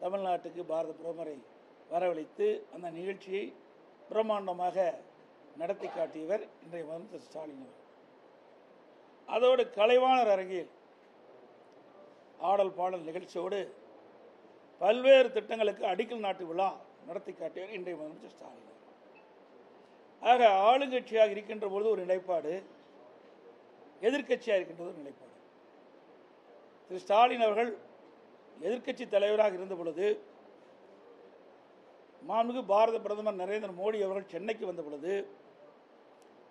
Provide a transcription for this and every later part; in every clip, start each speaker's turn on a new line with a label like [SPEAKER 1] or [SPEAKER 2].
[SPEAKER 1] தமிழ்நாட்டுக்கு பாரத பிரதமரை வரவழைத்து அந்த நிகழ்ச்சியை பிரம்மாண்டமாக நடத்தி காட்டியவர் இன்றைய முதலமைச்சர் ஸ்டாலின் அவர். அதோடு கலைவாணர் அரங்கில் ஆடல் பாடல் நிகழ்ச்சியோடு பல்வேறு திட்டங்களுக்கு அடிக்கல் நாட்டு விழா நடத்தி காட்டியவர் இன்றைய முதலமைச்சர் ஸ்டாலின். ஆக ஆளுங்கட்சியாக இருக்கின்ற பொழுது ஒரு நிலைப்பாடு, எதிர்க்கட்சியாக இருக்கின்றது ஒரு நிலைப்பாடு. திரு ஸ்டாலின் அவர்கள் எதிர்க்கட்சி தலைவராக இருந்த பொழுது, மாண்புமிகு பாரத பிரதமர் நரேந்திர மோடி அவர்கள் சென்னைக்கு வந்த பொழுது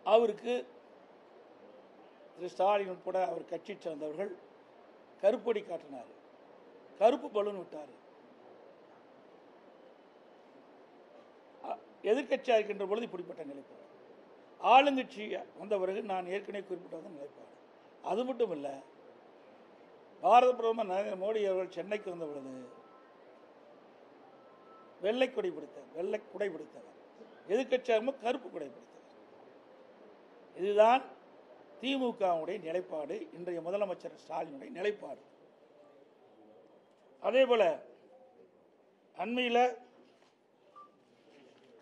[SPEAKER 1] அவருக்கு திரு ஸ்டாலின் உட்பட அவர் கட்சி சேர்ந்தவர்கள் கருப்பொடி காட்டினார், கருப்பு பலூன் விட்டார். எதிர்க்கட்சியாக இருக்கின்ற பொழுது இப்படிப்பட்ட நிலைப்பாடு. ஆளுங்கட்சி வந்த பிறகு நான் ஏற்கனவே குறிப்பிட்ட நிலைப்பாடு. அது மட்டும் இல்லை, பாரத பிரதமர் நரேந்திர மோடி அவர்கள் சென்னைக்கு வந்த பொழுது வெள்ளை குடை பிடித்தவர், எதிர்க்கட்சியாக கருப்பு குடை பிடித்தவர். இதுதான் திமுகவுடைய நிலைப்பாடு, இன்றைய முதலமைச்சர் ஸ்டாலினுடைய நிலைப்பாடு. அதே போல அண்மையில்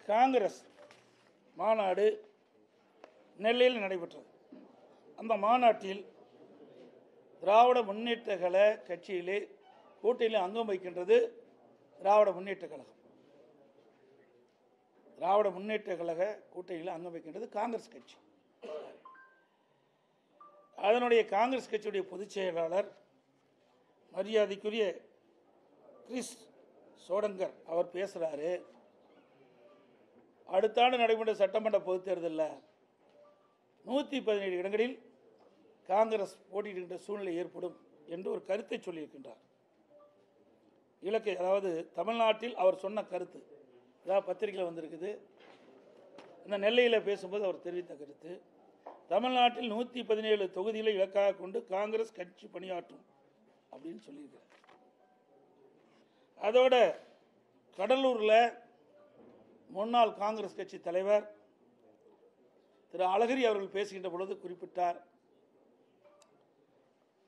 [SPEAKER 1] காங்கிரஸ் மாநாடு நெல்லையில் நடைபெற்றது. அந்த மாநாட்டில் திராவிட முன்னேற்ற கழக கட்சியிலே கூட்டணியில் அங்கம் வைக்கின்றது திராவிட முன்னேற்ற கழகம். திராவிட முன்னேற்ற கழக கூட்டணியில் அங்கம் வைக்கின்றது காங்கிரஸ் கட்சி. அதனுடைய காங்கிரஸ் கட்சியுடைய பொதுச் செயலாளர் மரியாதைக்குரிய கிறிஸ் சோடங்கர் அவர் பேசுகிறாரு, அடுத்த ஆண்டு நடைபெற்ற சட்டமன்ற பொதுத் தேர்தலில் 117 இடங்களில் காங்கிரஸ் போட்டியிடுகின்ற சூழ்நிலை ஏற்படும் என்று ஒரு கருத்தை சொல்லியிருக்கின்றார். இலக்கை, அதாவது தமிழ்நாட்டில் அவர் சொன்ன கருத்து, அதாவது பத்திரிகையில் வந்திருக்குது. இந்த நெல்லையில் பேசும்போது அவர் தெரிவித்த கருத்து, தமிழ்நாட்டில் 117 தொகுதிகளை இலக்காக கொண்டு காங்கிரஸ் கட்சி பணியாற்றும் அப்படின்னு சொல்லியிருக்கிறார். அதோட கடலூரில் முன்னாள் காங்கிரஸ் கட்சி தலைவர் திரு அழகிரி அவர்கள் பேசுகின்ற பொழுது குறிப்பிட்டார்.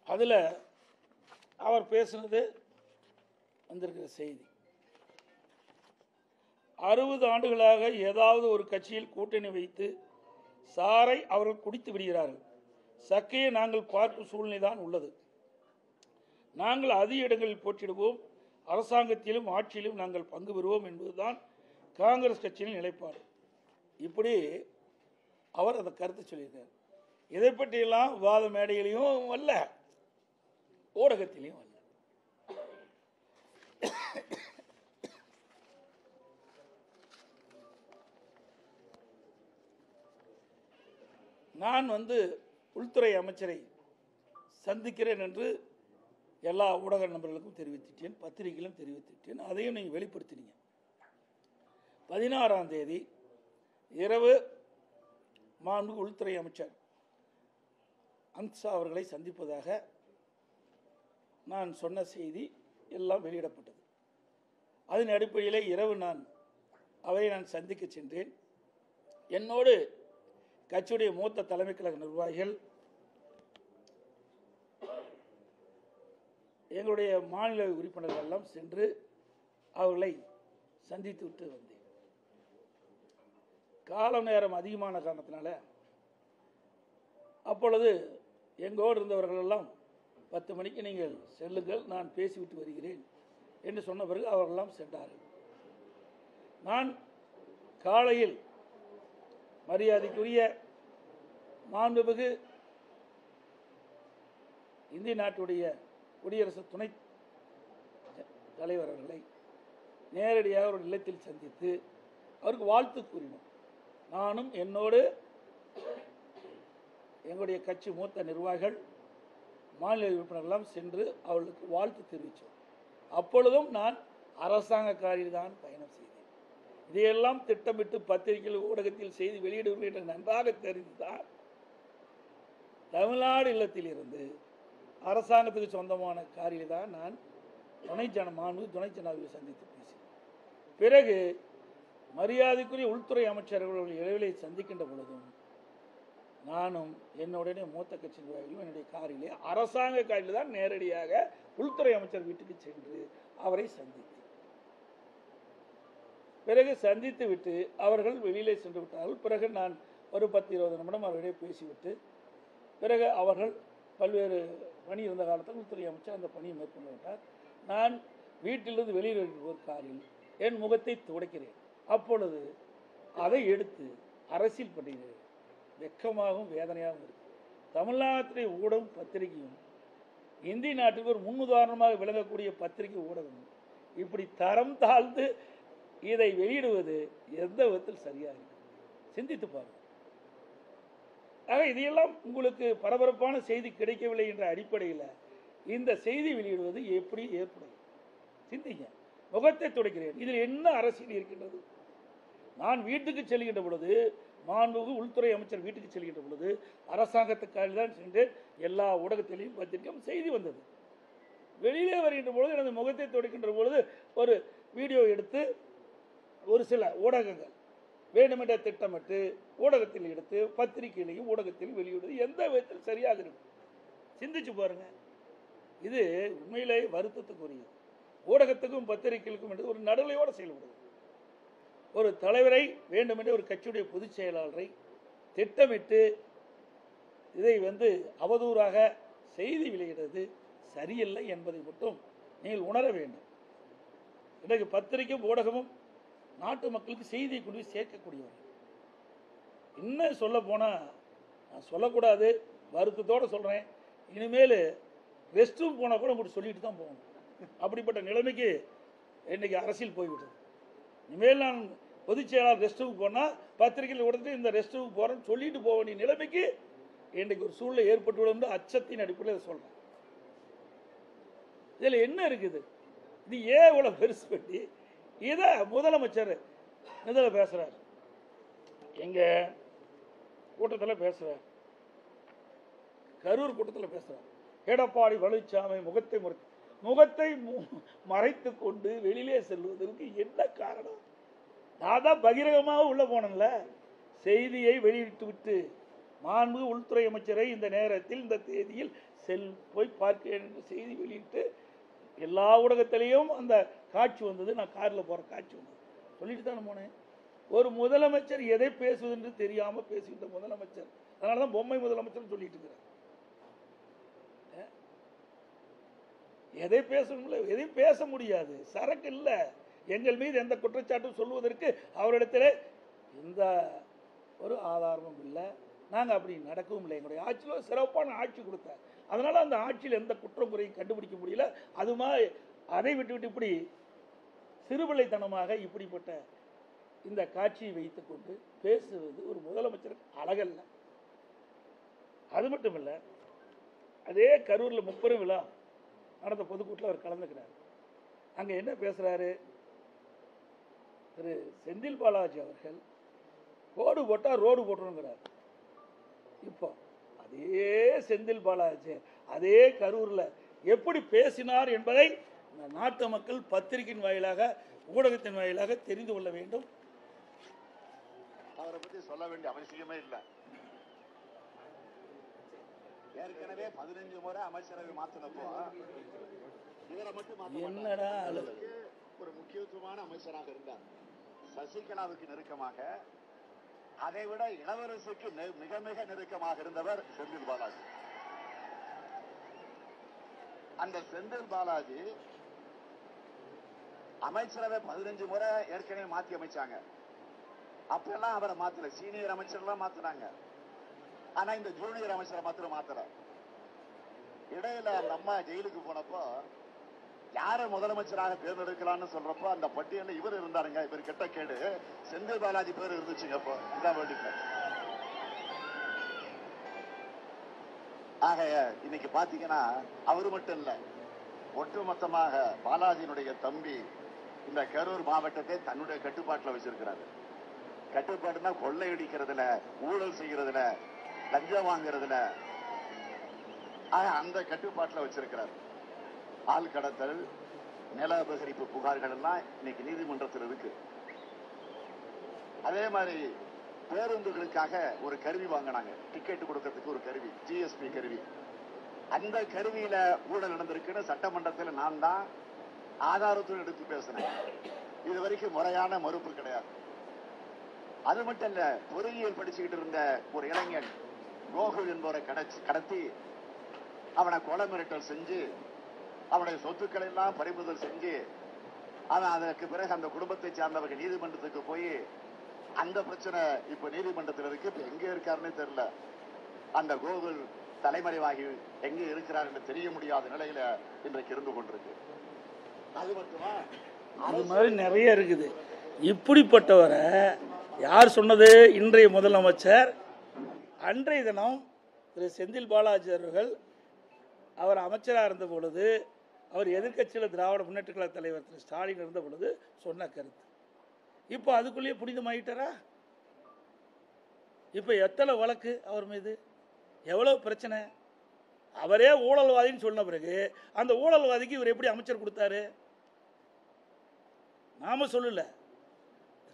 [SPEAKER 1] அதில் அவர் பேசுனது வந்திருக்கிற செய்தி, 60 ஆண்டுகளாக ஏதாவது ஒரு கட்சியில் கூட்டணி வைத்து சாரை அவர்கள் குடித்து விடுகிறார்கள். சக்கையை நாங்கள் பார்க்கும் சூழ்நிலை தான் உள்ளது. நாங்கள் அதிக இடங்களில் போட்டியிடுவோம், அரசாங்கத்திலும் ஆட்சியிலும் நாங்கள் பங்கு பெறுவோம் என்பதுதான் காங்கிரஸ் கட்சியின் நிலைப்பாடு. இப்படி அவர் அந்த கருத்தை சொல்லியிருக்கார். இதை பற்றியெல்லாம் விவாத மேடையிலையும் அல்ல, ஊடகத்திலையும் அல்ல. நான் உள்துறை அமைச்சரை சந்திக்கிறேன் என்று எல்லா ஊடக நண்பர்களுக்கும் தெரிவித்துட்டேன், பத்திரிகையிலும் தெரிவித்துட்டேன். அதையும் நீங்கள் வெளிப்படுத்தினீங்க. 16ஆம் தேதி இரவு மாண்புமிகு உள்துறை அமைச்சர் அமித்ஷா அவர்களை சந்திப்பதாக நான் சொன்ன செய்தி எல்லாம் வெளியிடப்பட்டது. அதன் அடிப்படையில் இரவு அவரை நான் சந்திக்க சென்றேன். என்னோடு கட்சியுடைய மூத்த தலைமை கழக நிர்வாகிகள், எங்களுடைய மாநில உறுப்பினர்கள் எல்லாம் சென்று அவர்களை சந்தித்து விட்டு வந்தேன். கால நேரம் அதிகமான காரணத்தினால அப்பொழுது எங்கோடு இருந்தவர்கள் எல்லாம் 10 மணிக்கு நீங்கள் செல்லுங்கள், நான் பேசிவிட்டு வருகிறேன் என்று சொன்ன பிறகு அவர்களெல்லாம் சென்றார்கள். நான் காலையில் மரியாதைக்குரிய மாண்புமிகு இந்திய நாட்டுடைய குடியரசு துணை தலைவர் அவர்களை நேரடியாக ஒரு இல்லத்தில் சந்தித்து அவருக்கு வாழ்த்து கூறினோம். நானும் என்னோடு எங்களுடைய கட்சி மூத்த நிர்வாகிகள், மாநில உறுப்பினர்களெல்லாம் சென்று அவர்களுக்கு வாழ்த்து தெரிவித்தோம். அப்பொழுதும் நான் அரசாங்க காரில் தான் பயணம் செய்தேன். இதையெல்லாம் திட்டமிட்டு பத்திரிகையில் ஊடகத்தில் செய்தி வெளியிடுவது என்று நன்றாக தெரிந்துதான் தமிழ்நாடு இல்லத்தில் இருந்து அரசாங்கத்துக்கு சொந்தமான காரில் தான் நான் துணை ஜனாதிபதியை சந்தித்து பேசினேன். பிறகு மரியாதைக்குரிய உள்துறை அமைச்சர்கள் இடைவெளியை சந்திக்கின்ற பொழுதும் நானும் என்னுடைய மூத்த கட்சி நிர்வாகிகளும் என்னுடைய காரிலே அரசாங்க காரில் தான் நேரடியாக உள்துறை அமைச்சர் வீட்டுக்கு சென்று அவரை சந்தித்தேன். பிறகு சந்தித்து விட்டு அவர்கள் வெளியிலே சென்று விட்டார்கள். பிறகு நான் ஒரு 10-20 நிமிடம் அவர்களிடையே பேசிவிட்டு பிறகு அவர்கள் பல்வேறு பணி இருந்த காலத்தில் உள்துறை அமைச்சர் அந்த பணியை மேற்கொண்டு விட்டார். நான் வீட்டிலிருந்து வெளியில் ஒரு காரில் என் முகத்தை துடைக்கிறேன். அப்பொழுது அதை எடுத்து அரசியல் பண்ணுகிறேன். வெக்கமாகவும் வேதனையாகவும் இருக்கு. தமிழ்நாட்டிலே ஊடகம் பத்திரிகையும் இந்திய நாட்டுக்கு ஒரு முன்னுதாரணமாக விளங்கக்கூடிய பத்திரிகை ஊடகமும் இப்படி தரம் தாழ்ந்து இதை வெளியிடுவது எந்த விதத்தில் சரியாக இருக்கு? சிந்தித்து பாருங்கள். ஆக இதையெல்லாம் உங்களுக்கு பரபரப்பான செய்தி கிடைக்கவில்லை என்ற அடிப்படையில் இந்த செய்தி வெளியிடுவது எப்படி ஏற்படும்? சிந்திங்க. முகத்தை துடைக்கிறேன். இதில் என்ன அரசியல் இருக்கின்றது? நான் வீட்டுக்கு செல்கின்ற பொழுது, மாண்புமிகு உள்துறை அமைச்சர் வீட்டுக்கு செல்கின்ற பொழுது அரசாங்கத்துக்காக தான் சென்று எல்லா ஊடகத்திலையும் பத்திரிக்கையும் செய்தி வந்தது. வெளியிலே வருகின்ற பொழுது எனது முகத்தை துடைக்கின்ற பொழுது ஒரு வீடியோ எடுத்து ஒரு சில ஊடகங்கள் வேண்டுமென்ற திட்டமிட்டு ஊடகத்தில் எடுத்து பத்திரிகையிலையும் ஊடகத்தில் வெளியிடுவது எந்த விதத்தில் சரியாக இருக்கும்? சிந்திச்சு பாருங்க. இது உண்மையிலே வருத்தத்துக்குரியது. ஊடகத்துக்கும் பத்திரிகைகளுக்கும் என்று ஒரு நடுநிலையோடு செயல்படுது. ஒரு தலைவரை வேண்டுமென்றே ஒரு கட்சியுடைய பொதுச் செயலாளரை திட்டமிட்டு இதை அவதூறாக செய்தி வெளியிடுறது சரியில்லை என்பதை மட்டும் நீங்கள் உணர வேண்டும். இன்றைக்கு பத்திரிகையும் ஊடகமும் நாட்டு மக்களுக்கு செய்தியை கொண்டு சேர்க்கக்கூடியவர்கள். இன்னும் சொல்ல போனால் நான் சொல்லக்கூடாது, வருத்தத்தோடு சொல்கிறேன். இனிமேல் ரெஸ்ட் ரூம் போனால் கூட உங்களுக்கு சொல்லிட்டு தான் போகணும். அப்படிப்பட்ட நிலைமைக்கு இன்றைக்கி அரசியல் போய்விட்டது. இனிமேல் நான் பொதுச் செயலாளர் ரெஸ்ட் ரூமுக்கு போனால் பத்திரிகையில் உடனே இந்த ரெஸ்ட் ரூமுக்கு போகிறேன்னு சொல்லிட்டு போக வேண்டிய நிலைமைக்கு இன்றைக்கு ஒரு சூழ்நிலை ஏற்பட்டுவிடும். அச்சத்தின் அடிப்படையில் இதை சொல்கிறேன். இதில் என்ன இருக்குது? இது ஏன் இவ்வளோ பெருசு பண்ணி இதை முதலமைச்சர் இதில் பேசுகிறார், எங்கள் கூட்டத்தில் பேசுகிறார், கரூர் கூட்டத்தில் பேசுகிறார். எடப்பாடி பழனிசாமி முகத்தை மறைத்து கொண்டு வெளியிலே செல்வதற்கு என்ன காரணம்? நான் தான் பகிரங்கமாக உள்ள போனேன்ல. செய்தியை வெளியிட்டு விட்டு மாண்புமிகு உள்துறை அமைச்சரை இந்த நேரத்தில் இந்த தேதியில் போய் பார்க்கிறேன் என்று செய்தி வெளியிட்டு எல்லா ஊடகத்திலையும் அந்த காட்சி வந்தது. நான் காரில் போகிற காட்சி வந்தது. சொல்லிட்டு தானே போனேன். ஒரு முதலமைச்சர் எதை பேசுவது என்று தெரியாமல் பேசுகின்ற முதலமைச்சர். அதனால தான் பொம்மை முதலமைச்சர் சொல்லிட்டு இருக்கிறார். எதை பேசணும்ல, எதையும் பேச முடியாது. சரக்கு இல்லை. எங்கள் மீது எந்த குற்றச்சாட்டும் சொல்வதற்கு அவரிடத்தில் எந்த ஒரு ஆதாரமும் இல்லை. நாங்கள் அப்படி நடக்கவும் இல்லை. எங்களுடைய ஆட்சியில் சிறப்பான ஆட்சி கொடுத்தார். அதனால் அந்த ஆட்சியில் எந்த குற்றம் குறையும் கண்டுபிடிக்க முடியல. அதுமா அதை விட்டு இப்படி சிறுபிள்ளைத்தனமாக இப்படிப்பட்ட இந்த காட்சியை வைத்துக் கொண்டு பேசுவது ஒரு முதலமைச்சருக்கு அழகல்ல. அது மட்டும் இல்லை, அதே கரூரில் 30 விழா நடந்த பொதுக்கூட்டில் அவர் கலந்துக்கிறார். அங்கே என்ன பேசுகிறாரு? திரு செந்தில் பாலாஜி அவர்கள் ரோடு போட்டால் ரோடு போட்டுருங்கிறார். இப்போ அதே செந்தில் பாலாஜி அதே கரூரில் எப்படி பேசினார் என்பதை இந்த நாட்டு மக்கள் பத்திரிகையின் வாயிலாக ஊடகத்தின் வாயிலாக தெரிந்து கொள்ள வேண்டும்.
[SPEAKER 2] அவரை பற்றி சொல்ல வேண்டிய அவசியமே இல்லை. ஏற்கனவே 15 முறை அமைச்சரவை மாற்றினப்போ இவரை மட்டும்
[SPEAKER 1] என்னடா
[SPEAKER 2] ஒரு முக்கியத்துவமான அமைச்சராக இருந்தார். சசிகலாவுக்கு நெருக்கமாக, அதை விட இளவரசுக்கு மிக மிக நெருக்கமாக இருந்தவர் செந்தில் பாலாஜி. அந்த செந்தில் பாலாஜி அமைச்சரவை 15 முறை ஏற்கனவே மாற்றி அமைச்சாங்க. அப்பெல்லாம் அவரை மாத்தல, சீனியர் அமைச்சர்லாம் மாத்தினாங்க. ஆனா இந்த ஜூனியர் அமைச்சரை மாத்திரம் மாத்தல. இடையில அந்த அம்மா ஜெயிலுக்கு போனப்போ யார முதலமைச்சராக தேர்ந்தெடுக்கலாம்னு சொல்றப்போ அந்த பட்டியலில் இவர் இருந்தாருங்க. இவர் கெட்ட கேடு செந்தில் பாலாஜி பேர் இருந்துச்சுங்க. அப்போ இதான் வேண்டிய. ஆக இன்னைக்கு பாத்தீங்கன்னா அவரு மட்டும் இல்ல, ஒட்டுமொத்தமாக பாலாஜியினுடைய தம்பி இந்த கரூர் மாவட்டத்தை தன்னுடைய கட்டுப்பாட்டில் வச்சிருக்கிறாரு. கட்டுப்பாடுனா கொள்ளையடிக்கிறதுல, ஊழல் செய்யறதுல, லஞ்சம் வாங்குறதுல அந்த கட்டுப்பாட்டில் வச்சிருக்கிறார். ஆள் கடத்தல், நில அபகரிப்பு புகார்கள் எல்லாம் இன்னைக்கு நீதிமன்றத்தில் இருக்கு. அதே மாதிரி பேருந்துகளுக்காக ஒரு கருவி வாங்கினாங்க, டிக்கெட் கொடுக்கறதுக்கு ஒரு கருவி, ஜிஎஸ்பி கருவி. அந்த கருவியில ஊழல் நடந்திருக்குன்னு சட்டமன்றத்தில் நான் தான் ஆதாரத்துடன் எடுத்து பேசினேன். இது வரைக்கும் முறையான மறுப்பு கிடையாது. அது மட்டும் இல்ல, பொறியியல் படிச்சுக்கிட்டு இருந்த ஒரு இளைஞன் கோகுல் என்பவரை கடத்தி அவனை கொலை மிரட்டல் செஞ்சு அவனுடைய சொத்துக்களை எல்லாம் பறிமுதல் செஞ்சு அவன் அதற்கு பிறகு அந்த குடும்பத்தை சார்ந்தவர்கள் நீதிமன்றத்துக்கு போய் அந்த பிரச்சனை இப்ப நீதிமன்றத்தில் இருக்கு. இப்ப எங்க இருக்காருன்னு தெரியல. அந்த கோகுல் தலைமறைவாகி எங்க இருக்கிறார் என்று தெரிய முடியாத நிலையில இன்றைக்கு இருந்து கொண்டிருக்கு. அது மட்டுமா,
[SPEAKER 1] அது மாதிரி நிறைய இருக்குது. இப்படிப்பட்டவரை யார் சொன்னது? இன்றைய முதலமைச்சர் அன்றைய தினம் திரு செந்தில் பாலாஜி அவர்கள் அவர் அமைச்சராக இருந்த பொழுது, அவர் எதிர்க்கட்சியில் திராவிட முன்னேற்ற கழக தலைவர் திரு ஸ்டாலின் இருந்த பொழுது சொன்ன கருத்து. இப்போ அதுக்குள்ளேயே புனிதமாயிட்டாரா? இப்போ எத்தனை வழக்கு அவர் மீது, எவ்வளவு பிரச்சனை? அவரே ஊழல்வாதின்னு சொன்ன பிறகு அந்த ஊழல்வாதிக்கு இவர் எப்படி அமைச்சர் கொடுத்தாரு? நாம சொல்லல,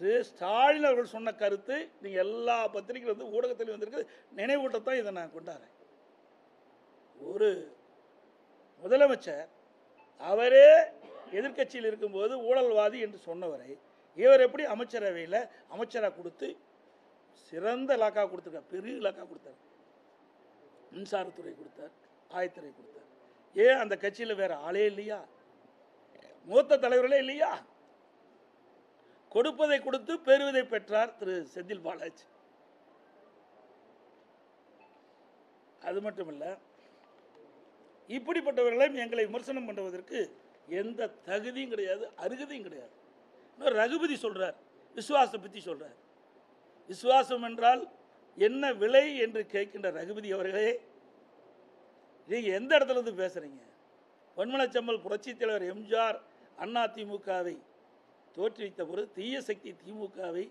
[SPEAKER 1] திரு ஸ்டாலின் அவர்கள் சொன்ன கருத்து. நீங்க எல்லா பத்திரிகைகள் வந்து ஊடகத்தில் வந்திருக்கு, நினைவூட்டத்தான் இதை நான் கொண்டாடுறேன். ஒரு முதலமைச்சர் அவரே எதிர்கட்சியில் இருக்கும்போது ஊழல்வாதி என்று சொன்னவரை இவர் எப்படி அமைச்சரவையில் அமைச்சராக கொடுத்து சிறந்த இலாக்கா கொடுத்துருக்கார், பெரிய இலாக்கா கொடுத்தார். மின்சாரத்துறை கொடுத்தார், ஆயத்துறை கொடுத்தார். ஏன் அந்த கட்சியில் வேற ஆளே இல்லையா? மூத்த தலைவர்களே இல்லையா? கொடுப்பதை கொடுத்து பெறுவதை பெற்றார் திரு செந்தில் பாலாஜி. அது மட்டுமல்ல, இப்படிப்பட்டவர்களையும் எங்களை விமர்சனம் பண்ணுவதற்கு எந்த தகுதியும் கிடையாது, அருகதையும் கிடையாது. ரகுபதி சொல்றார், விசுவாசத்தை பற்றி சொல்றார். விசுவாசம் என்றால் என்ன விலை என்று கேட்கின்ற ரகுபதி அவர்களே, நீங்க எந்த இடத்துல இருந்து பேசுறீங்க? பொன்மனச்செம்மல் புரட்சி தலைவர் எம்ஜிஆர் அண்ணா திமுகவை தோற்றுவித்த பொழுது தீய சக்தி திமுகவை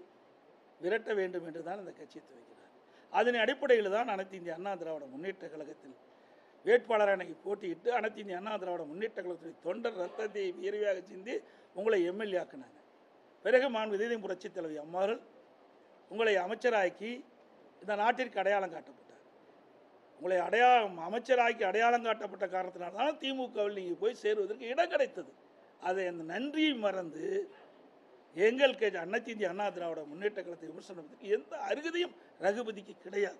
[SPEAKER 1] விரட்ட வேண்டும் என்று தான் அந்த கட்சியை துவக்கினார். அதன் அடிப்படையில் தான் அனைத்து இந்திய அண்ணா திராவிட முன்னேற்ற கழகத்தில் வேட்பாளர் அன்னைக்கு போட்டியிட்டு அனைத்து இந்திய அண்ணா திராவிட முன்னேற்ற கழகத்தில் தொண்டர் ரத்தத்தை வியர்வையாக சிந்தி உங்களை எம்எல்ஏ ஆக்கினாங்க. பிறகு மாண்புமிகு புரட்சி தலைவி அம்மாள் உங்களை அமைச்சராக்கி இந்த நாட்டிற்கு அடையாளம் காட்டப்பட்டார். உங்களை அமைச்சராக்கி அடையாளம் காட்டப்பட்ட காரணத்தினால்தான் திமுகவில் நீங்கள் போய் சேருவதற்கு இடம் கிடைத்தது. அதை அந்த நன்றியை மறந்து எங்கள் அனைத்து இந்திய அண்ணா திராவிட முன்னேற்ற கழகத்தை விமர்சனத்துக்கு எந்த அருகதையும் ரகுபதிக்கு கிடையாது.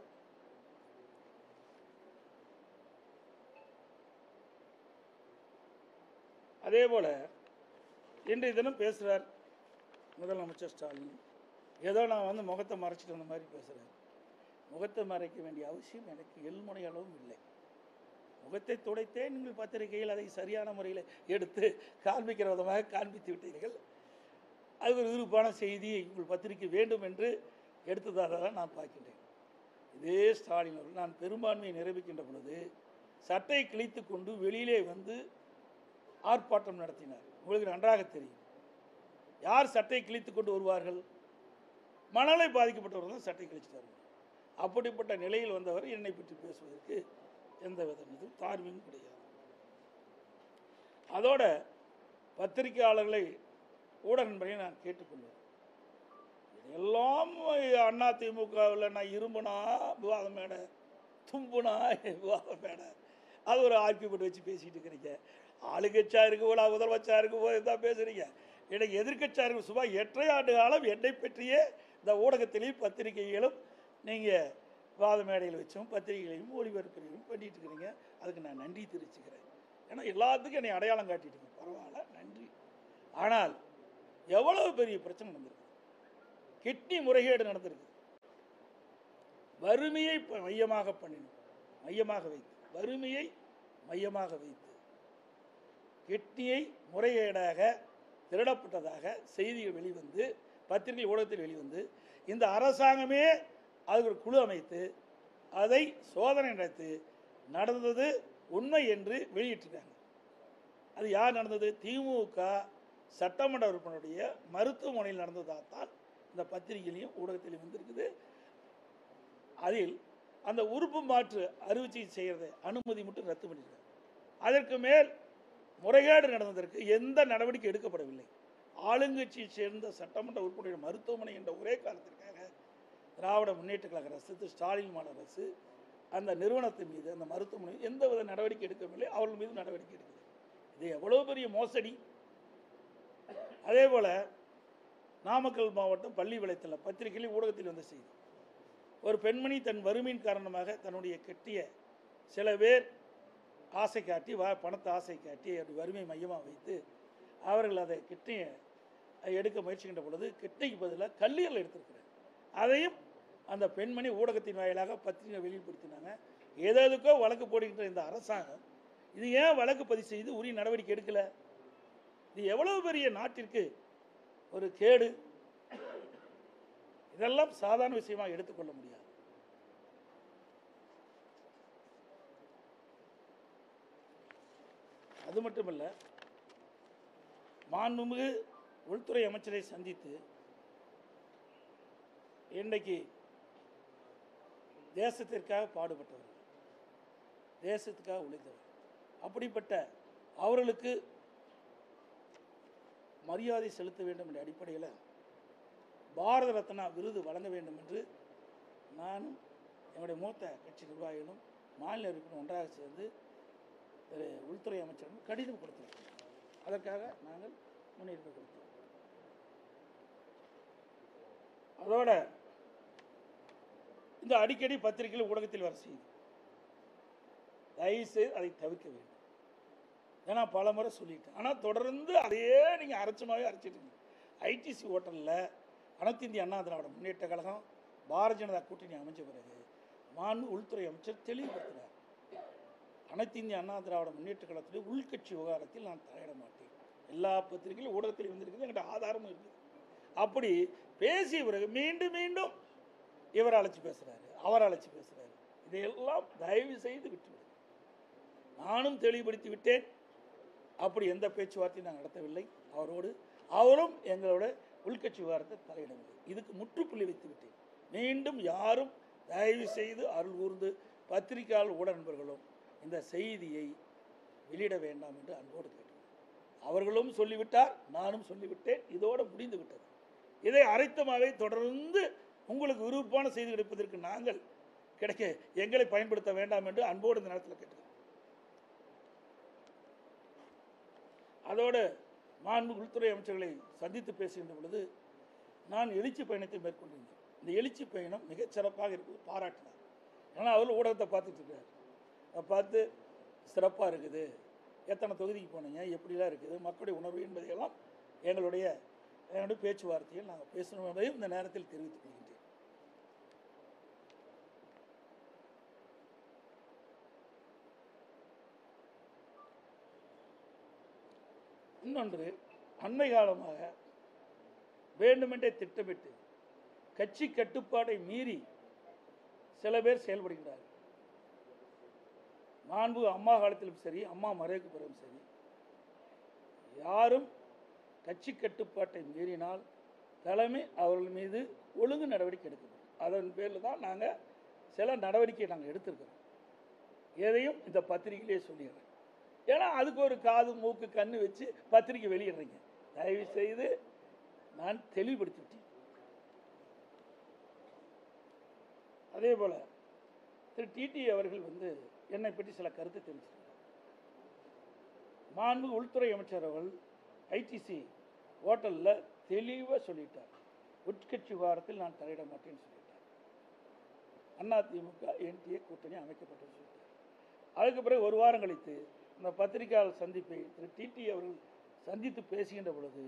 [SPEAKER 1] அதே போல இன்றைய தினம் பேசுகிறார் முதலமைச்சர் ஸ்டாலின். ஏதோ நான் வந்து முகத்தை மறைச்சிட்டு வந்த மாதிரி பேசுகிறேன். முகத்தை மறைக்க வேண்டிய அவசியம் எனக்கு எல்முனை அளவும் இல்லை. முகத்தை துடைத்தே நீங்கள் பத்திரிகையில் அதை சரியான முறையில் எடுத்து காண்பிக்கிற விதமாக காண்பித்து விட்டீர்கள். அது ஒரு விருப்பான செய்தியை உங்கள் பத்திரிகை வேண்டும் என்று எடுத்ததாக தான் நான் பார்க்கின்றேன். இதே ஸ்டாலின் அவர்கள் நான் பெரும்பான்மையை நிரூபிக்கின்ற பொழுது சட்டை கிழித்து கொண்டு வெளியிலே வந்து ஆர்ப்பாட்டம் நடத்தினார். உங்களுக்கு நன்றாக தெரியும். யார் சட்டை கிழித்து கொண்டு வருவார்கள்? மணலை பாதிக்கப்பட்டவர்கள் தான் சட்டை கிழிச்சிட்டார்கள். அப்படிப்பட்ட நிலையில் வந்தவர் என்னை பற்றி பேசுவதற்கு எந்த விதம் தார்மீகம் கிடையாது. அதோட பத்திரிகையாளர்களை ஊடக நண்பரையும் நான் கேட்டுக்கொள்வேன். எல்லாம் அண்ணா திமுகவில் நான் இரும்புனா விவாதம் மேடை, தும்புனா விவாதம் மேடை, அது ஒரு ஆர்கியூமெண்ட் வச்சு பேசிட்டு இருக்கிறீங்க. ஆளுங்கட்சியா இருக்கு போல, முதலமைச்சா இருக்கு போது தான் பேசுறீங்க. எனக்கு எதிர்கட்சியா இருக்கு. சும்மா 8 ஆண்டு காலம் என்னை பற்றியே இந்த ஊடகத்திலையும் பத்திரிகைகளும் நீங்கள் விவாத மேடையில் வச்சும் பத்திரிகைகளையும் ஒளிபரப்புகளையும் பண்ணிட்டு இருக்கிறீங்க. அதுக்கு நான் நன்றி தெரிவிச்சுக்கிறேன். ஏன்னா எல்லாத்துக்கும் என்னை அடையாளம் காட்டிட்டீங்க, பரவாயில்ல, நன்றி. ஆனால் எவ்வளவு பெரிய பிரச்சனை நடந்திருக்கு. கிட்னி முறைகேடு நடந்திருக்கு. வறுமையை மையமாக பண்ணினோம், மையமாக வைத்து வறுமையை மையமாக வைத்து கிட்னியை முறைகேடாக திருடப்பட்டதாக செய்திகள் வெளிவந்து பத்திரிகை ஊடகத்தில் வெளிவந்து இந்த அரசாங்கமே அதுக்கு ஒரு குழு அமைத்து அதை சோதனை நடத்தி நடந்தது உண்மை என்று வெளியிட்டிருக்காங்க. அது யார் நடந்தது? திமுக சட்டமன்ற உறுப்பினருடைய மருத்துவமனையில் நடந்ததாகத்தான் இந்த பத்திரிகையிலையும் ஊடகத்திலையும் வந்திருக்குது. அதில் அந்த உறுப்பு மாற்று அறுவை சிகிச்சை செய்கிறத அனுமதி மட்டும் ரத்து பண்ணியிருக்காங்க. அதற்கு மேல் முறைகேடு நடந்ததற்கு எந்த நடவடிக்கை எடுக்கப்படவில்லை. ஆளுங்கட்சியை சேர்ந்த சட்டமன்ற உறுப்பினருடைய மருத்துவமனை என்ற ஒரே காரணத்திற்காக திராவிட முன்னேற்ற கழக அரசு, ஸ்டாலின் மாநில அரசு அந்த நிறுவனத்தின் மீது, அந்த மருத்துவமனை எந்தவித நடவடிக்கை எடுக்கவில்லை. அவர்கள் மீது நடவடிக்கை எடுக்குது. இது எவ்வளவு பெரிய மோசடி. அதே போல நாமக்கல் மாவட்டம் பள்ளிப்பாளையத்தில் பத்திரிகையில் ஊடகத்தில் வந்த செய்தி. ஒரு பெண்மணி தன் வறுமையின் காரணமாக தன்னுடைய கெட்டிய சில பேர் ஆசை காட்டி பணத்தை ஆசை காட்டி அப்படி வறுமை மையமாக வைத்து அவர்கள் அதை கிட்னியை எடுக்க முயற்சிக்கின்ற பொழுது கிட்னிக்கு பதிலாக கல்லீரல் எடுத்திருக்கிறார். அதையும் அந்த பெண்மணி ஊடகத்தின் வாயிலாக பத்திரிகை வெளிப்படுத்தினாங்க. ஏதாவதுக்கோ வழக்கு போடுகின்ற இந்த அரசாங்கம் இது ஏன் வழக்கு பதிவு செய்து உரிய நடவடிக்கை எடுக்கல? இது எவ்வளவு பெரிய நாட்டிற்கு ஒரு கேடு. இதெல்லாம் சாதாரண விஷயமாக எடுத்துக்கொள்ள முடியாது. அது மட்டுமல்ல, மாண்புமிகு உள்துறை அமைச்சரை சந்தித்து இன்றைக்கு தேசத்திற்காக பாடுபட்டவர், தேசத்துக்காக உழைத்தவர், அப்படிப்பட்ட அவர்களுக்கு மரியாதை செலுத்த வேண்டும் என்ற அடிப்படையில் பாரத ரத்னா விருது வழங்க வேண்டும் என்று நானும் என்னுடைய மூத்த கட்சி நிர்வாகிகளும் மாநில உறுப்பினர் ஒன்றாக சேர்ந்து உள்துறை அமைச்சரும் கடிதம் கொடுத்தோம். அதற்காக நாங்கள் முன்னெடுப்பு கொடுத்தோம். அதோட இந்த அடிக்கடி பத்திரிகையில் ஊடகத்தில் வர செய்து தயவுசெய்து அதை தவிர்க்க வேண்டும். ஏன்னா பல முறை சொல்லிட்டேன். ஆனால் தொடர்ந்து அதையே நீங்கள் அரைச்சமாகவே அரைச்சிட்டு ஐடிசி ஹோட்டலில் அனைத்து இந்திய அண்ணா திராவிட முன்னேற்ற கழகம் பாரதிய ஜனதா கூட்டணி அமைச்ச பிறகு மாண்பு உள்துறை அமைச்சர் தெளிவுபடுத்தினார். அனைத்து இந்திய அண்ணா திராவிட முன்னேற்ற கழகத்துடைய உள்கட்சி விவகாரத்தில் நான் தலையிட மாட்டேன். எல்லா பத்திரிகையிலும் ஊடகத்திலும் வந்திருக்குது, என்கிட்ட ஆதாரமும் இருக்குது. அப்படி பேசிய பிறகு மீண்டும் மீண்டும் இவர் அழைச்சி பேசுகிறாரு, அவர் அழைச்சி பேசுகிறாரு. இதையெல்லாம் தயவு செய்து விட்டுவிடு. நானும் தெளிவுபடுத்தி விட்டேன். அப்படி எந்த பேச்சுவார்த்தையும் நான் நடத்தவில்லை அவரோடு. அவரும் எங்களோட உள்கட்சி விவகாரத்தை தலையிடவில்லை. இதுக்கு முற்றுப்புள்ளி வைத்து விட்டேன். மீண்டும் யாரும் தயவு செய்து அருள் கூர்ந்து பத்திரிகையாளர் ஊடக நண்பர்களும் இந்த செய்தியை வெளியிட வேண்டாம் என்று அன்போடு கேட்டேன். அவர்களும் சொல்லிவிட்டார், நானும் சொல்லிவிட்டேன். இதோடு முடிந்து விட்டது. இதை அரைத்தமாகவே தொடர்ந்து உங்களுக்கு விருப்பமான செய்தி கிடைப்பதற்கு நாங்கள் எங்களை பயன்படுத்த வேண்டாம் என்று அன்போடு இந்த நேரத்தில் கேட்டேன். அதோடு மாண்பு உள்துறை அமைச்சர்களை சந்தித்து பேசுகின்ற பொழுது நான் எழுச்சி பயணத்தை மேற்கொண்டிருந்தேன். இந்த எழுச்சி பயணம் மிகச்சிறப்பாக இருக்குது, பாராட்டினார். ஏன்னா அவர் ஊடகத்தை பார்த்துட்டு இருக்கார். அதை பார்த்து சிறப்பாக இருக்குது, எத்தனை தொகுதிக்கு போனீங்க, எப்படிலாம் இருக்குது, மக்களுடைய உணர்வு என்பதையெல்லாம் எங்களுடைய பேச்சுவார்த்தையில் நாங்கள் பேசணும் என்பதையும் இந்த நேரத்தில் தெரிவித்துக் கொள்கின்றேன். இன்னொன்று, அண்மை காலமாக வேண்டுமென்றே திட்டமிட்டு கட்சி கட்டுப்பாடை மீறி சில பேர் செயல்படுகிறார்கள். மாண்பு அம்மா காலத்திலும் சரி, அம்மா மறைவுக்கு பிறகும் சரி, யாரும் கட்சி கட்டுப்பாட்டை மீறினால் தலைமை அவர்கள் மீது ஒழுங்கு நடவடிக்கை எடுக்கப்படும். அதன் பேரில் தான் நாங்கள் சில நடவடிக்கையை நாங்கள் எடுத்திருக்கிறோம். எதையும் இந்த பத்திரிகையிலே சொல்லிடுறேன். ஏன்னா அதுக்கு ஒரு காது மூக்கு கண்ணு வச்சு பத்திரிக்கை வெளியிடுறீங்க. தயவு செய்து நான் தெளிவுபடுத்திவிட்டேன். அதே போல திரு டிடி அவர்கள் என்னை பற்றி சில கருத்து தெரிவிச்சிருக்கார். மாண்பு உள்துறை அமைச்சர் அவர்கள் ஐடிசி ஹோட்டலில் தெளிவாக சொல்லிட்டார், உட்கட்சி விவகாரத்தில் நான் தலையிட மாட்டேன்னு சொல்லிட்டார். அதிமுக என்டிஏ கூட்டணி அமைக்கப்பட்டது சொல்லிட்டார். அதுக்கு பிறகு ஒரு வாரம் கழித்து இந்த பத்திரிகையாளர் சந்திப்பை திரு டிடி அவர்கள் சந்தித்து பேசுகின்ற பொழுது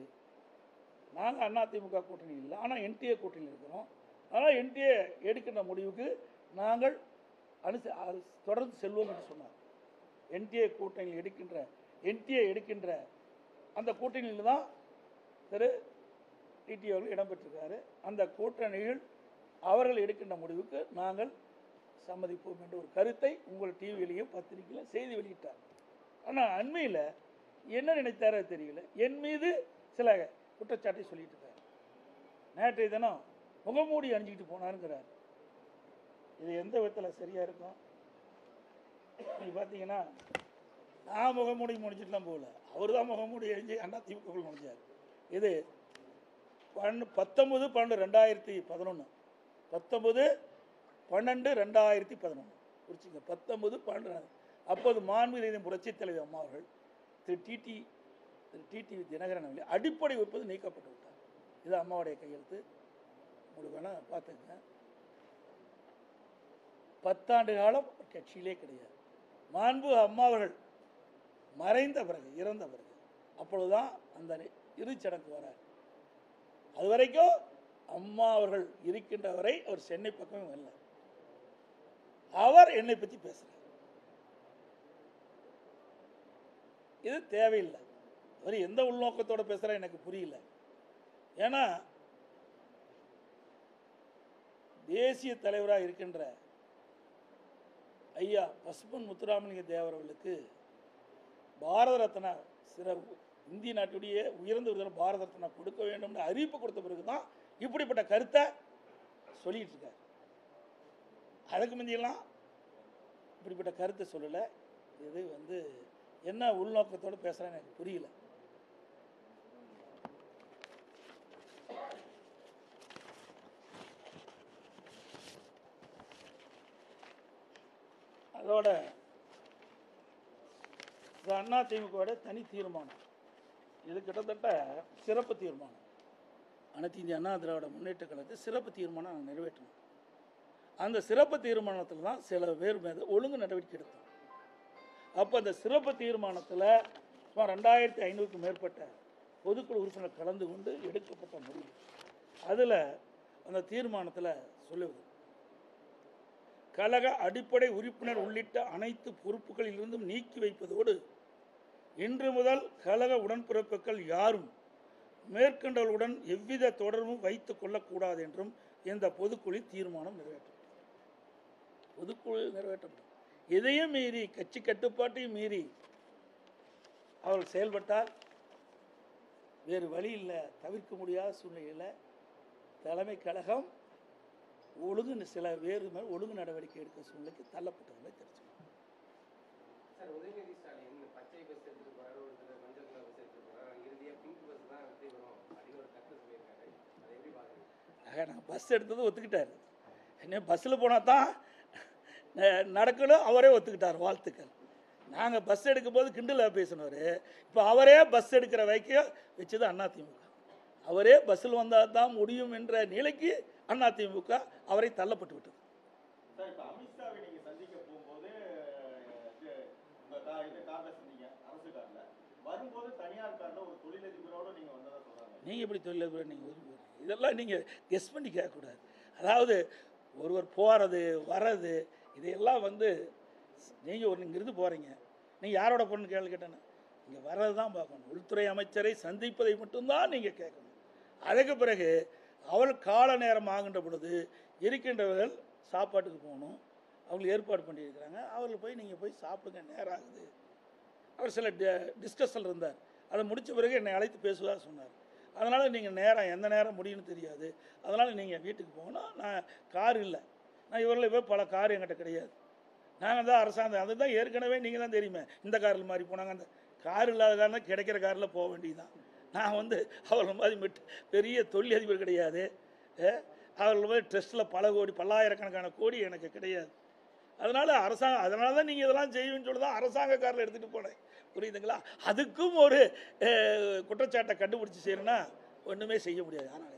[SPEAKER 1] நாங்கள் அதிமுக கூட்டணி இல்லை, ஆனால் என்டிஏ கூட்டணியில் இருக்கிறோம், ஆனால் என்டிஏ எடுக்கின்ற முடிவுக்கு நாங்கள் தொடர்ந்து செல்வோம் என்று சொன்னார். என்டிஏ எடுக்கின்ற அந்த கூட்டணியில் தான் திரு டிடி அவர்கள் இடம்பெற்றிருக்காரு. அந்த கூட்டணியில் அவர்கள் எடுக்கின்ற முடிவுக்கு நாங்கள் சம்மதிப்போம் என்ற ஒரு கருத்தை உங்கள் டிவியிலையும் பத்திரிகையிலும் செய்தி வெளியிட்டார். ஆனால் அண்மையில் என்ன நினைத்தாரோ தெரியல, என் மீது சில குற்றச்சாட்டை சொல்லிட்டு இருக்கார். நேற்றைய தினம் முகமூடி அணிஞ்சிக்கிட்டு போனாருங்கிறார். இது எந்த விதத்தில் சரியாக இருக்கும்? நீங்கள் பார்த்தீங்கன்னா நான் முகமூடி முடிச்சுட்டுலாம் போகல, அவர் தான் முகமூடி அணிஞ்சு அதிமுக முடிஞ்சார். இது 19/12/2011 19/12/2011 குறிச்சிங்க. 19/12 அப்போது மாண்புமிகு புரட்சித் தலைவர் அம்மா அவர்கள் திரு டிடி தினகரன் அவர்கள் அடிப்படை உறுப்பு நீக்கப்பட்டு விட்டார். இது அம்மாவுடைய கையெழுத்து. உங்களுக்கு வேணால் பார்த்துங்க. 10 ஆண்டு காலம் கட்சியிலே கிடையாது. மாண்பு அம்மா அவர்கள் மறைந்த பிறகு, இறந்த பிறகு, அப்பொழுதுதான் அந்த இறுதிச்சடங்கு வரார். அது வரைக்கும் அம்மா அவர்கள் இருக்கின்ற வரை அவர் சென்னை பக்கமே வரல. அவர் என்னை பற்றி பேசுறார். இது தேவையில்லை. அவர் எந்த உள்நோக்கத்தோட பேசுறார் எனக்கு புரியல. ஏன்னா தேசிய தலைவராக இருக்கின்ற ஐயா பசும்பொன் முத்துராமலிங்க தேவர் அவர்களுக்கு பாரத ரத்னா இந்திய நாட்டுடைய உயர்ந்த விருதான பாரத ரத்னா கொடுக்க வேண்டும் அறிவிப்பு கொடுத்த பிறகுதான் இப்படிப்பட்ட கருத்தை சொல்லிட்டு இருக்கார். அதுக்கு முந்தியெல்லாம் இப்படிப்பட்ட கருத்தை சொல்லலை. இது என்ன உள்நோக்கத்தோடு பேசுறேன்னு எனக்கு புரியல. அதோட அதிமுக தனி தீர்மானம், இது கிட்டத்தட்ட சிறப்பு தீர்மானம். அனைத்து இந்திய அண்ணா திராவிட முன்னேற்ற கழகத்தில் சிறப்பு தீர்மானம் நாங்கள் நிறைவேற்றணும். அந்த சிறப்பு தீர்மானத்தில் தான் சில பேர் மீது ஒழுங்கு நடவடிக்கை எடுத்தோம். அப்போ அந்த சிறப்பு தீர்மானத்தில் சுமார் 2500க்கும் மேற்பட்ட பொதுக்குழு உறுப்பினர் கலந்து கொண்டு எடுக்கப்பட்ட முடிவு. அதில் அந்த தீர்மானத்தில் சொல்லுவது, கழக அடிப்படை உறுப்பினர் உள்ளிட்ட அனைத்து பொறுப்புகளிலிருந்தும் நீக்கி வைப்பதோடு இன்று முதல் கழக உடன்பிறப்புகள் யாரும் மேற்கண்டவர்களுடன் எவ்வித தொடர்பும் வைத்துக் கொள்ளக்கூடாது என்றும் இந்த பொதுக்குழு தீர்மானம் நிறைவேற்றப்படும். பொதுக்குழு நிறைவேற்றப்படும். இதையும் மீறி, கட்சி கட்டுப்பாட்டையும் மீறி அவர்கள் செயல்பட்டால் வேறு வழி இல்லை, தவிர்க்க முடியாத சூழ்நிலையில் தலைமை கழகம் சில வேறு ஒழுங்கு நடவடிக்கை எடுக்க சூழ்நிலைக்கு தள்ளப்பட்டதுமே தெரிஞ்சுக்கணும்.
[SPEAKER 3] சார், உதயநிதி ஸ்டாலின் பச்சை பஸ் எடுத்துட்டு போறாரு, ஒருத்தர் மஞ்சள் கலர் பஸ் எடுத்துட்டு போறாரு, இறுதியா பிங்க் பஸ் தான் வெற்றி வரும் அப்படின்னு ஒரு கருத்து சொல்லியிருக்காரு. அதை எப்படி பாக்குறீங்க?
[SPEAKER 1] நான் பஸ் எடுத்தது ஒத்துக்கிட்டாரு. என்ன பஸ்ஸில் போனால் தான் நடக்கணும், அவரே ஒத்துக்கிட்டார். வாழ்த்துக்கள். நாங்கள் பஸ் எடுக்கும் போது கிண்டலாக பேசினவர், இப்போ அவரே பஸ் எடுக்கிற வைக்க வச்சது அதிமுக. அவரே பஸ்ஸில் வந்தால் தான் முடியும் என்ற நிலைக்கு அதிமுக அவரை தள்ளப்பட்டு விட்டது.
[SPEAKER 4] அமித்ஷாவை நீங்க சந்திக்க போகும்போது அரசு கார்ல வரும்போது தனியார் கார்ல ஒரு தொழிலதிபரோட நீங்க வந்ததா சொல்றாங்க.
[SPEAKER 1] நீங்க எப்படி தொழிலதிபர் நீங்க இதெல்லாம் நீங்க கெஸ் பண்ணி கேட்கக்கூடாது. அதாவது ஒருவர் போறது வர்றது இதையெல்லாம் நீங்கள் இங்கிருந்து போகிறீங்க, நீங்கள் யாரோட பொண்ணு கேள்வி கேட்டேன்னா இங்கே வர்றது தான் பார்க்கணும். உள்துறை அமைச்சரை சந்திப்பதை மட்டும்தான் நீங்கள் கேட்கணும். அதுக்கு பிறகு அவள் கால நேரம் ஆகின்ற பொழுது இருக்கின்றவர்கள் சாப்பாட்டுக்கு போகணும், அவங்களுக்கு ஏற்பாடு பண்ணியிருக்கிறாங்க, அவர்கள் போய் நீங்கள் போய் சாப்பிடுங்க, நேரம் ஆகுது. அவர் சில டிஸ்கஷன் இருந்தார். அதை முடித்த பிறகு என்னை அழைத்து பேசுவதாக சொன்னார். அதனால் நீங்கள் நேரம் எந்த நேரம் முடியும்னு தெரியாது, அதனால் நீங்கள் வீட்டுக்கு போகணும். நான் கார் இல்லை, நான் இவரில் போய் பல கார் என்கிட்ட கிடையாது. நாங்கள் தான் அரசாங்கம், அதுதான் ஏற்கனவே நீங்கள் தான் தெரியுமே, இந்த காரில் மாதிரி போனாங்க. அந்த கார் இல்லாத காரணம் கிடைக்கிற காரில் போக வேண்டியதுதான். நான் அவர்கள் மாதிரி பெரிய தொழிலதிபர் கிடையாது. அவர்கள் மாதிரி ட்ரஸ்ட்டில் பல கோடி பல்லாயிரக்கணக்கான கோடி எனக்கு கிடையாது. அதனால் அதனால தான் நீங்கள் இதெல்லாம் செய்யுன்னு சொல்லி தான் அரசாங்க காரில் எடுத்துகிட்டு போனேன். புரியுதுங்களா? அதுக்கும் ஒரு குற்றச்சாட்டை கண்டுபிடிச்சி செய்யணும்னா ஒன்றுமே செய்ய முடியாது. அதனால்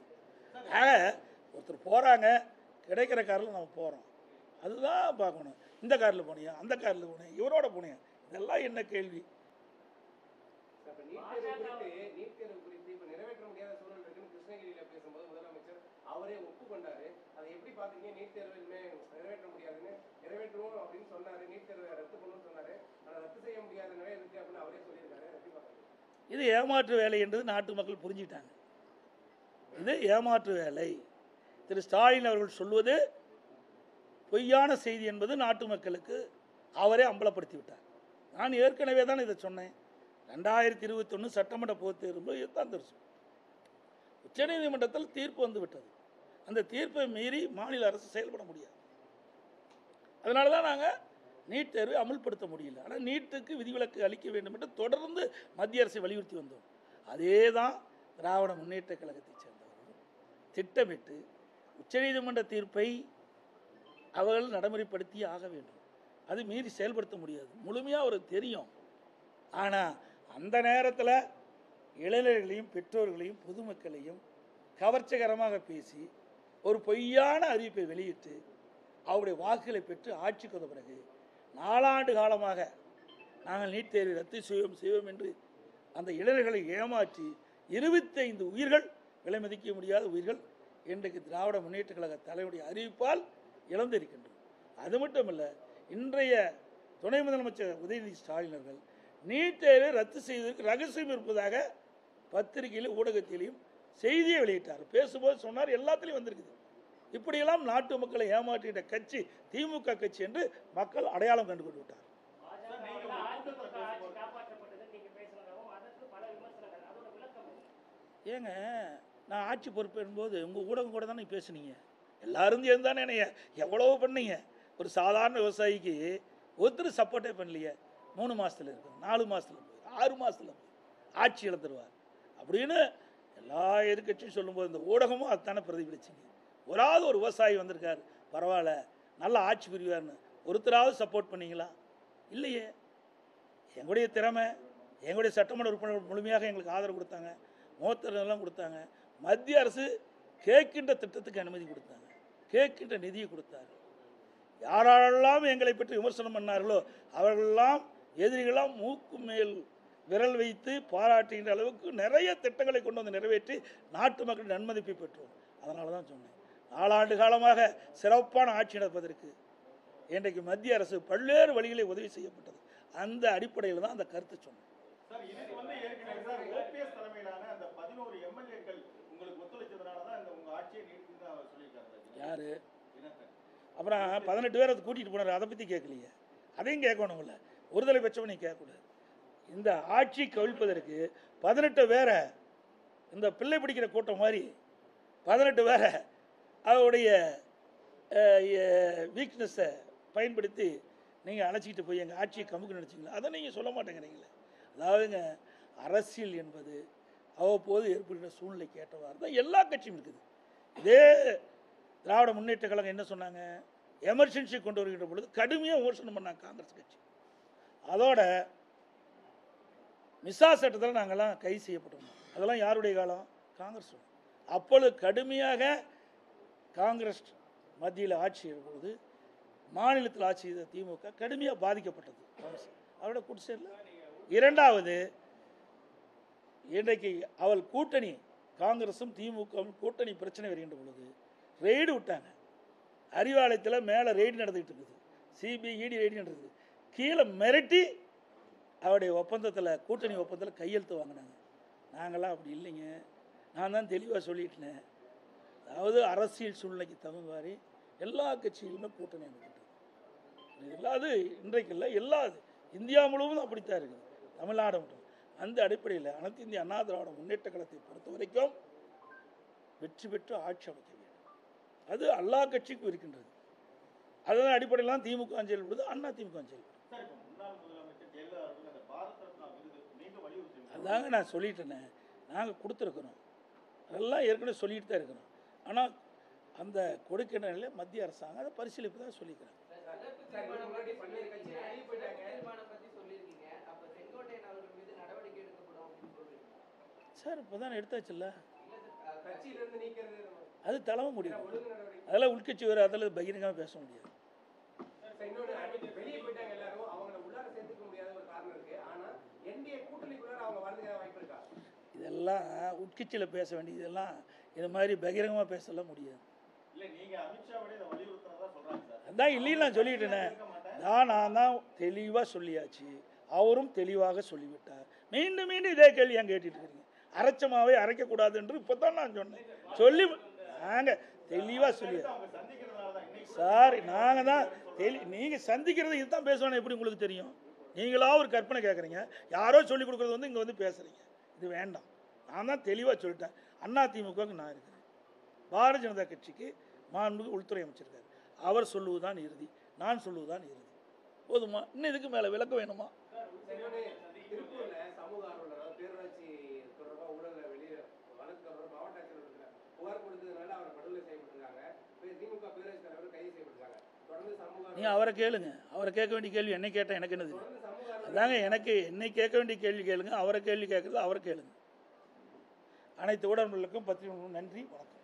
[SPEAKER 1] ஒருத்தர் போகிறாங்க, கிடைக்கிற காரில் நம்ம போகிறோம், அதுதான் பார்க்கணும். இந்த காரில் போனியா, அந்த காரில் போனேன், இவரோட போனேன், இதெல்லாம் என்ன கேள்வி?
[SPEAKER 3] நீட் தேர்வு குறித்து இப்ப நிறைவேற்ற முடியாத சூழல் இருக்குன்னு கிருஷ்ணகிரியில பேசும்போது முதலமைச்சர் அவரே ஒப்புக்கொண்டாரு. அதை எப்படி பாத்தீங்க? நீட் தேர்வு நிறைவேற்ற முடியாதுன்னு, நிறைவேற்றுவோம் அப்படின்னு சொன்னாரு, நீட் தேர்வை ரத்து பண்ணணும்னு சொன்னாரு, ஆனா ரத்து செய்ய முடியாத நிலை இருக்கு அப்படின்னு அவரே சொல்லியிருக்காரு. எப்படி பாத்தீங்க?
[SPEAKER 1] இது ஏமாற்று வேலை என்றது நாட்டு மக்கள் புரிஞ்சுக்கிட்டாங்க. இது ஏமாற்று வேலை. திரு ஸ்டாலின் அவர்கள் சொல்வது பொய்யான செய்தி என்பது நாட்டு மக்களுக்கு அவரே அம்பலப்படுத்தி விட்டார். நான் ஏற்கனவே தான் இதை சொன்னேன். 2021 சட்டமன்ற பொதுத் தேர்வு இதுதான் தெரியும். உச்சநீதிமன்றத்தில் தீர்ப்பு வந்து விட்டது. அந்த தீர்ப்பை மீறி மாநில அரசு செயல்பட முடியாது. அதனால தான் நாங்கள் நீட் தேர்வை அமல்படுத்த முடியல. ஆனால் நீட்டுக்கு விதிவிலக்கு அளிக்க வேண்டும் என்று தொடர்ந்து மத்திய அரசை வலியுறுத்தி வந்தோம். அதே தான் திராவிட முன்னேற்ற கழகத்தை சேர்ந்தவர்கள் திட்டமிட்டு உச்சநீதிமன்ற தீர்ப்பை அவர்கள் நடைமுறைப்படுத்தி ஆக வேண்டும். அது மீறி செயல்படுத்த முடியாது, முழுமையாக அவருக்கு தெரியும். ஆனால் அந்த நேரத்தில் இளைஞர்களையும் பெற்றோர்களையும் பொதுமக்களையும் கவர்ச்சிகரமாக பேசி ஒரு பொய்யான அறிவிப்பை வெளியிட்டு அவருடைய வாக்குகளை பெற்று ஆட்சிக்கு வந்த பிறகு 4 ஆண்டு காலமாக நாங்கள் நீட் தேர்வை ரத்து செய்வோம் என்று அந்த இளைஞர்களை ஏமாற்றி 25 உயிர்கள், விலை மதிக்க முடியாத உயிர்கள் இன்றைக்கு திராவிட முன்னேற்ற கழக தலைவருடைய அறிவிப்பால் இழந்திருக்கின்றோம். அது மட்டுமல்ல, இன்றைய துணை முதலமைச்சர் உதயநிதி ஸ்டாலின் அவர்கள் நீட் தேர்வை ரத்து செய்வதற்கு ரகசியம் இருப்பதாக பத்திரிகையிலும் ஊடகத்திலையும் செய்தியை வெளியிட்டார். பேசும்போது சொன்னார், எல்லாத்திலையும் வந்திருக்குது. இப்படியெல்லாம் நாட்டு மக்களை ஏமாற்றுகின்ற கட்சி திமுக கட்சி என்று மக்கள் அடையாளம் கண்டுகொண்டு விட்டார். ஏங்க, நான் ஆட்சி பொறுப்பேறும் போது உங்கள் ஊடகம் கூட தானே பேசுனீங்க, எல்லாரும் சேர்ந்து தானே என்னைய எவ்வளவோ பண்ணீங்க. ஒரு சாதாரண விவசாயிக்கு ஒருத்தர் சப்போர்ட்டே பண்ணலையே. 3 மாதத்தில் இருக்கும், 4 மாதத்தில் போய், 6 மாதத்தில் போய் ஆட்சி இழந்துருவார் அப்படின்னு எல்லா எதிர்கட்சியும் சொல்லும்போது இந்த ஊடகமும் அதுதானே பிரதிபலிச்சிங்க. ஒரு விவசாயி வந்திருக்கார், பரவாயில்ல, நல்ல ஆட்சி புரிவார்னு ஒருத்தராவது சப்போர்ட் பண்ணீங்களா? இல்லையே. எங்களுடைய திறமை, எங்களுடைய சட்டமன்ற உறுப்பினர்கள் முழுமையாக எங்களுக்கு ஆதரவு கொடுத்தாங்க, மூத்தரெல்லாம் கொடுத்தாங்க. மத்திய அரசு கேட்கின்ற திட்டத்துக்கு அனுமதி கொடுத்தாங்க, கேட்கின்ற நிதியை கொடுத்தாங்க. யாரெல்லாம் எங்களை பற்றி விமர்சனம் பண்ணார்களோ அவர்களெல்லாம் எதிரிகளாம் மூக்கு மேல் விரல் வைத்து பாராட்டுகின்ற அளவுக்கு நிறைய திட்டங்களை கொண்டு வந்து நிறைவேற்றி நாட்டு மக்களின் நன்மதிப்பை பெற்றோம். அதனால தான் சொன்னேன், 4 ஆண்டு காலமாக சிறப்பான ஆட்சி நடப்பதற்கு இன்றைக்கு மத்திய அரசு பல்வேறு வழிகளை உதவி செய்யப்பட்டது. அந்த அடிப்படையில் தான் அந்த கருத்து சொன்னேன்.
[SPEAKER 4] சார், இதுக்கு வந்து ஏற்கனவே சார் ஓபிஎஸ் தலைமையிலான அந்த 11 எம்எல்ஏக்கள் உங்களுக்கு ஒத்துழைச்சதுனால தான் இந்த உங்க ஆட்சியை நீடிக்குன்னு அவர் சொல்லியிருக்காரு.
[SPEAKER 1] யாரு? அப்புறம் 18 பேர் அதை கூட்டிகிட்டு போனார், அதை பற்றி கேட்கலையே. அதையும் கேட்கணும்ல, ஒருதலை பட்சம் நீ கேட்கக்கூடாது. இந்த ஆட்சி கவிழ்ப்பதற்கு 18 பேரை, இந்த பிள்ளை பிடிக்கிற கூட்டம் மாதிரி 18 பேரை அவருடைய வீக்னஸை பயன்படுத்தி நீங்கள் அழைச்சிக்கிட்டு போய் எங்கள் ஆட்சியை கமுக்கு நினச்சிங்களா? அதை நீங்கள் சொல்ல மாட்டேங்கிறீங்களே. அதாவதுங்க, அரசியல் என்பது அவ்வப்போது ஏற்படுகிற சூழ்நிலைக்கு ஏற்றவாறு தான் எல்லா கட்சியும் இருக்குது. இதே திராவிட முன்னேற்ற கழகம் என்ன சொன்னாங்க? எமர்ஜென்சி கொண்டு வருகின்ற பொழுது கடுமையாக விமர்சனம் பண்ணாங்க காங்கிரஸ் கட்சி. அதோட மிசா சட்டத்தில் நாங்கள்லாம் கைது செய்யப்பட்டோம். அதெல்லாம் யாருடைய காலம்? காங்கிரஸ். அப்பொழுது கடுமையாக காங்கிரஸ் மத்தியில் ஆட்சி பொழுது மாநிலத்தில் ஆட்சி செய்த திமுக கடுமையாக பாதிக்கப்பட்டது. அவரோட குடிசையில் இரண்டாவது, இன்றைக்கு அவள் கூட்டணி காங்கிரஸும் திமுகவும் கூட்டணி பிரச்சனை வருகின்ற பொழுது ரெய்டு விட்டாங்க. அறிவாலயத்தில் மேலே ரெய்டு நடந்துகிட்டு இருக்குது, சிபிஐ இடி ரெய்டு நடக்குது. கீழே மிரட்டி அவருடைய ஒப்பந்தத்தில், கூட்டணி ஒப்பந்தத்தில் கையெழுத்து வாங்கினாங்க. நாங்களாம் அப்படி இல்லைங்க, நான் தான் தெளிவாக சொல்லிட்டேன். அதாவது அரசியல் சூழ்நிலைக்கு தகுந்தவாறு எல்லா கட்சிகளுமே கூட்டணி அமைக்கிட்டது. இல்லாது இன்றைக்கு இல்லை, எல்லாது இந்தியா முழுவதும் அப்படித்தான் இருக்குது, தமிழ்நாடு மட்டும். அந்த அடிப்படையில் அனைத்து இந்திய அண்ணா திராவிட முன்னேற்ற கழகத்தை பொறுத்த வரைக்கும் வெற்றி பெற்று ஆட்சி அமைக்க வேண்டும். அது எல்லா கட்சிக்கும் இருக்கின்றது. அதன் அடிப்படையில் தான் திமுக செயல்படுது, அண்ணா திமுக செயல்படுது. அதாங்க நான் சொல்லிட்டேனே, நாங்கள் கொடுத்துருக்குறோம், அதெல்லாம் ஏற்கனவே சொல்லிட்டு தான் இருக்கிறோம். ஆனால் அந்த கொடுக்கின்ற நிலையில் மத்திய அரசாங்கம் அதை பரிசீலிப்பு தான் சொல்லிக்கிறேன். சார் இப்போ தான் எடுத்தாச்சுல்ல, அது தலைமை முடியும். அதெல்லாம் உள்கட்சி வேறு, அதெல்லாம் பகிரங்கமாக பேச முடியாது. இதெல்லாம் உட்கட்சியில் பேச வேண்டியது, இதெல்லாம் இது மாதிரி பகிரங்கமாக பேசலாம் முடியாது. அதான் இல்லைன்னு நான் சொல்லிட்டேனே, நான் தான் தெளிவாக சொல்லியாச்சு, அவரும் தெளிவாக சொல்லிவிட்டார். மீண்டும் மீண்டும் இதே கேள்வி ஏன் கேட்டுட்டு இருக்கீங்க? அரைச்சமாவே அரைக்கக்கூடாது என்று இப்போ தான் நான் சொன்னேன். சொல்லி நாங்கள் தெளிவாக சொல்லியா சார், நாங்கள் தான் நீங்கள் சந்திக்கிறது இதுதான் பேசுவானே, எப்படி உங்களுக்கு தெரியும்? நீங்களா ஒரு கற்பனை கேட்குறீங்க, யாரோ சொல்லிக் கொடுக்குறது வந்து இங்கே வந்து பேசுகிறீங்க. இது வேண்டாம். நான் தான் தெளிவாக சொல்லிட்டேன். அண்ணா திமுகவுக்கு நான் இருக்கிறேன், பாரதிய ஜனதா கட்சிக்கு மாண்புமிகு உள்துறை அமைச்சிருக்காரு. அவர் சொல்லுவதுதான் இறுதி, நான் சொல்லுவதுதான் இறுதி. போதுமா? இன்னும் இதுக்கு மேலே விளக்க வேணுமா? நீ அவரை கேளுங்க, அவரை கேட்க வேண்டிய கேள்வி என்னை கேட்டால் எனக்கு என்னது? அதாங்க, எனக்கு என்னை கேட்க வேண்டிய கேள்வி கேளுங்க, அவரை கேள்வி கேட்குறது அவரை கேளுங்க. அனைத்து ஊடகங்களுக்கும் பத்திரிகை நன்றி, வணக்கம்.